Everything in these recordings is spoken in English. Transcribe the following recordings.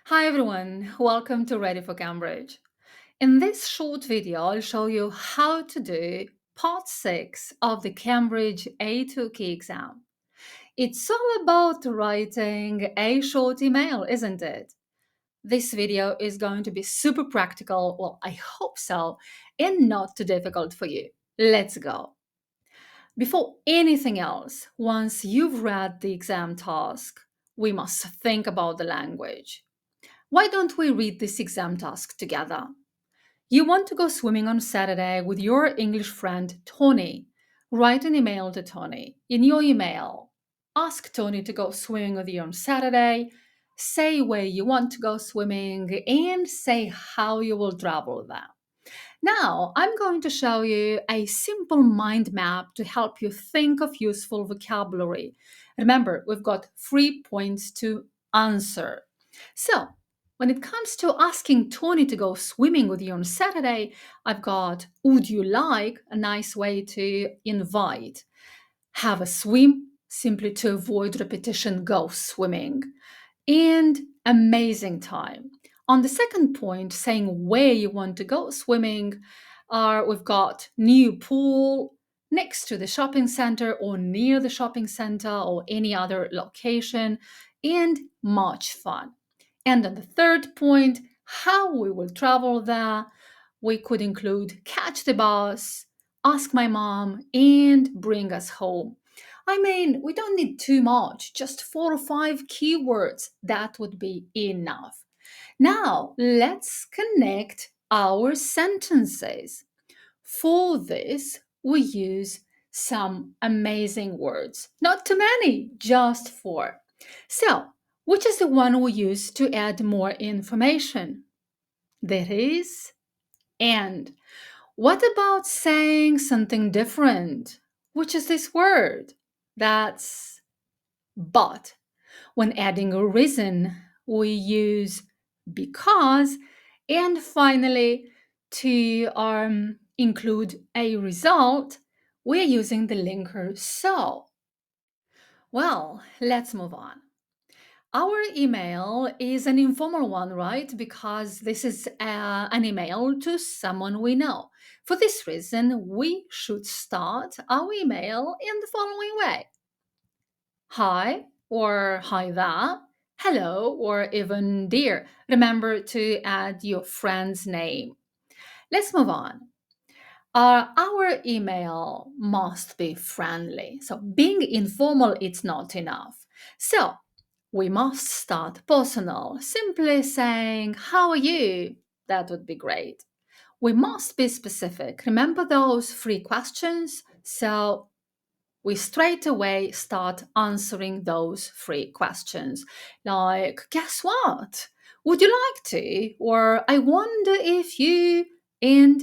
Hi everyone, welcome to Ready for Cambridge. In this short video, I'll show you how to do part 6 of the Cambridge A2 key exam. It's all about writing a short email, isn't it? This video is going to be super practical, well, I hope so, and not too difficult for you. Let's go. Before anything else, once you've read the exam task, we must think about the language. Why don't we read this exam task together? You want to go swimming on Saturday with your English friend Tony. Write an email to Tony. In your email, ask Tony to go swimming with you on Saturday. Say where you want to go swimming and say how you will travel there. Now, I'm going to show you a simple mind map to help you think of useful vocabulary. Remember, we've got 3 points to answer. So, when it comes to asking Tony to go swimming with you on Saturday, I've got would you like, a nice way to invite. Have a swim, simply to avoid repetition, go swimming. And amazing time. On the second point, saying where you want to go swimming, we've got new pool next to the shopping center or near the shopping center or any other location, and much fun. And on the third point, how we will travel there, we could include catch the bus, ask my mom, and bring us home. I mean, we don't need too much, just 4 or 5 keywords. That would be enough. Now, let's connect our sentences. For this, we use some amazing words. Not too many, just 4. So, which is the one we use to add more information? That is and. What about saying something different? Which is this word? That's but. When adding a reason, we use because. And finally, to include a result, we're using the linker so. Well, let's move on. Our email is an informal one, right? Because this is an email to someone we know. For this reason, we should start our email in the following way: Hi, or hi there, hello, or even dear. Remember to add your friend's name. Let's move on. Our email must be friendly. So being informal, it's not enough. So we must start personal, simply saying, how are you? That would be great. We must be specific. Remember those 3 questions? So we straight away start answering those 3 questions. Like, guess what? Would you like to? Or I wonder if you. And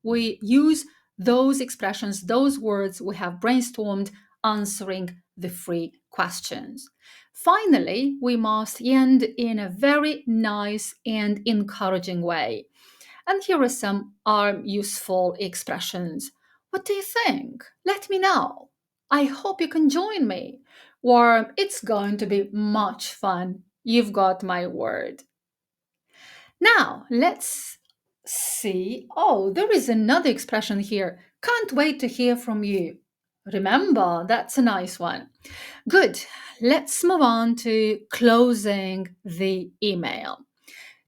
we use those expressions, those words we have brainstormed answering the 3 questions. Finally, we must end in a very nice and encouraging way. And here are some useful expressions. What do you think? Let me know. I hope you can join me. Or it's going to be much fun. You've got my word. Now, let's see. Oh, there is another expression here. Can't wait to hear from you. Remember, that's a nice one. Good. Let's move on to closing the email.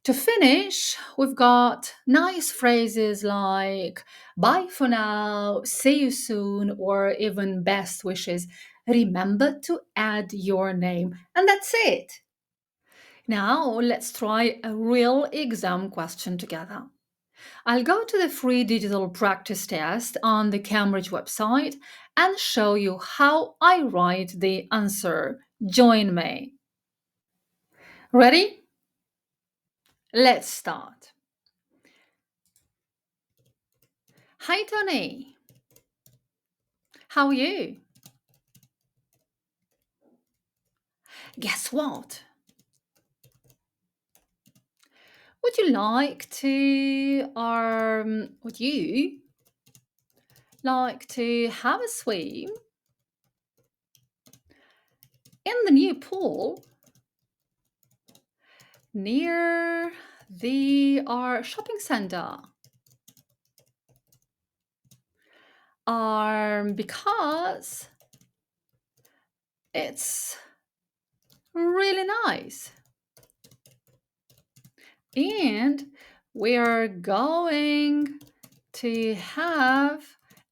To finish, we've got nice phrases like bye for now, see you soon, or even best wishes. Remember to add your name, and that's it. Now, let's try a real exam question together. I'll go to the free digital practice test on the Cambridge website and show you how I write the answer. Join me. Ready? Let's start. Hi, Tony. How are you? Guess what? Would you like to have a swim in the new pool near the our shopping center. Because it's really nice. And we are going to have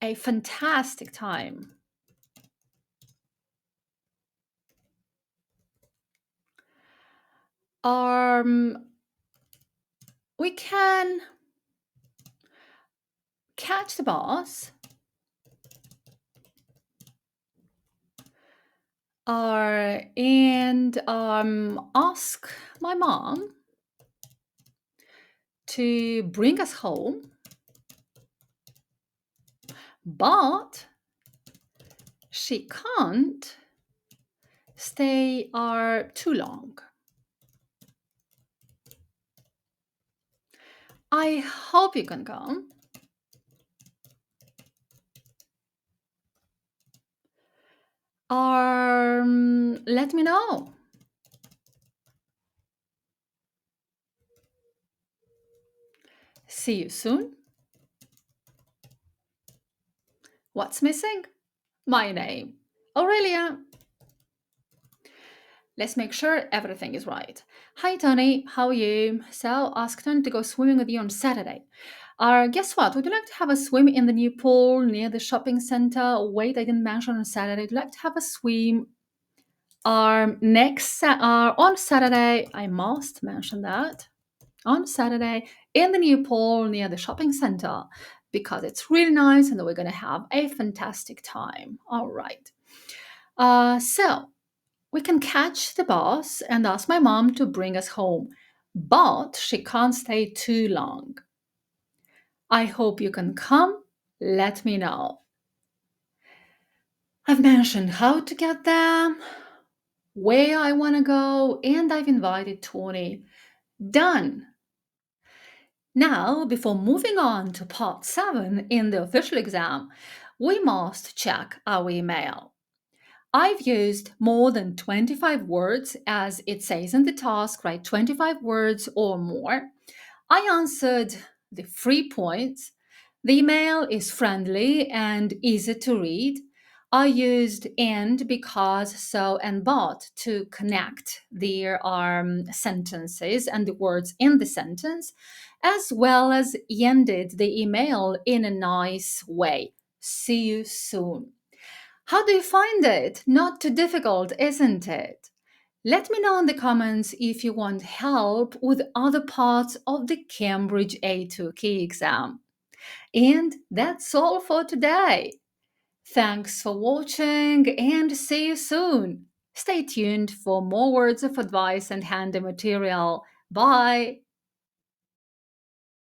a fantastic time. Um, we can catch the bus and ask my mom to bring us home, but she can't stay too long. I hope you can come. Let me know. See you soon. What's missing? My name, Aurelia. Let's make sure everything is right. Hi, Tony. How are you? So, asked Tony to go swimming with you on Saturday. Guess what? Would you like to have a swim in the new pool near the shopping center? Wait, I didn't mention on Saturday. Would you like to have a swim? On Saturday, I must mention that on Saturday in the new pool near the shopping center because it's really nice and we're going to have a fantastic time. All right. So we can catch the bus and ask my mom to bring us home, but she can't stay too long. I hope you can come. Let me know. I've mentioned how to get there, where I want to go, and I've invited Tony. Done. Now, before moving on to part 7 in the official exam, we must check our email. I've used more than 25 words as it says in the task, right? 25 words or more. I answered the 3 points. The email is friendly and easy to read. I used and, because, so, and but to connect their sentences and the words in the sentence, as well as ended the email in a nice way. See you soon. How do you find it? Not too difficult, isn't it? Let me know in the comments if you want help with other parts of the Cambridge A2 key exam. And that's all for today. Thanks for watching and see you soon. Stay tuned for more words of advice and handy material. Bye.